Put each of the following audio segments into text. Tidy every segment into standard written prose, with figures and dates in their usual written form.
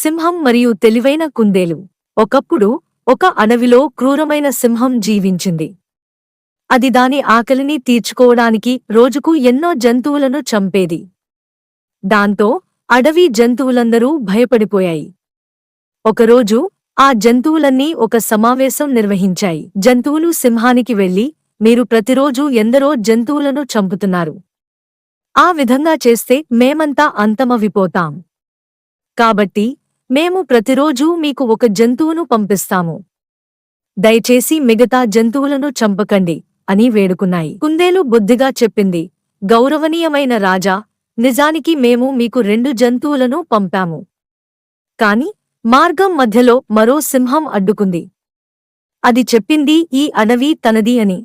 సింహం మరియు తెలివైన కుందేలు. ఒకప్పుడు ఒక అడవిలో క్రూరమైన సింహం జీవించింది. అది దాని ఆకలిని తీర్చుకోవడానికి రోజుకు ఎన్నో జంతువులను చంపేది. దాంతో అడవి జంతువులందరూ భయపడిపోయాయి. ఒకరోజు ఆ జంతువులన్నీ ఒక సమావేశం నిర్వహించాయి. జంతువులు సింహానికి వెళ్లి, మీరు ప్రతిరోజూ ఎందరో జంతువులను చంపుతున్నారు. ఆ విధంగా చేస్తే మేమంతా అంతమవిపోతాం. కాబట్టి మేము ప్రతిరోజూ మీకు ఒక జంతువును పంపిస్తాము. దయచేసి మిగతా జంతువులను చంపకండి అని వేడుకున్నాయి. కుందేలు బుద్ధిగా చెప్పింది, గౌరవనీయమైన రాజా, నిజానికి మేము మీకు 2 జంతువులను పంపాము. కాని మార్గం మధ్యలో మరో సింహం అడ్డుకుంది. అది చెప్పింది ఈ అడవి తనది అని.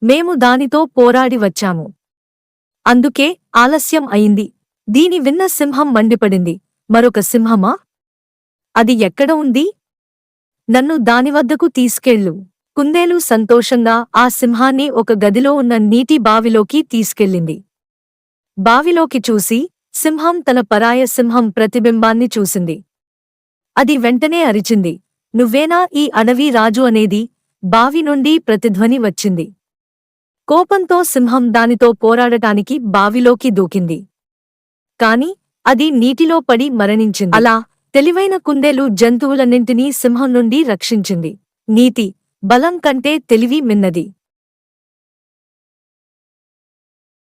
మేము దానితో పోరాడి వచ్చాము. అందుకే ఆలస్యం అయింది. దీని విన్న సింహం మండిపడింది, మరొక సింహమా? అది ఎక్కడ ఉంది? నన్ను దానివద్దకు తీసుకెళ్ళు. కుందేలు సంతోషంగా ఆ సింహాన్ని ఒక గదిలో ఉన్న నీటి బావిలోకి తీసుకెళ్ళింది. బావిలోకి చూసి సింహం తన పరాయ సింహం ప్రతిబింబాన్ని చూసింది. అది వెంటనే అరిచింది, నువ్వేనా ఈ అడవి రాజు అనేది? బావి నుండి ప్రతిధ్వని వచ్చింది. కోపంతో సింహం దానితో పోరాడటానికి బావిలోకి దూకింది. కాని అది నీటిలో పడి మరణించింది. అలా తెలివైన కుందేలు జంతువులన్నింటినీ సింహం నుండి రక్షించింది. నీతి, బలం కంటే తెలివి మిన్నది.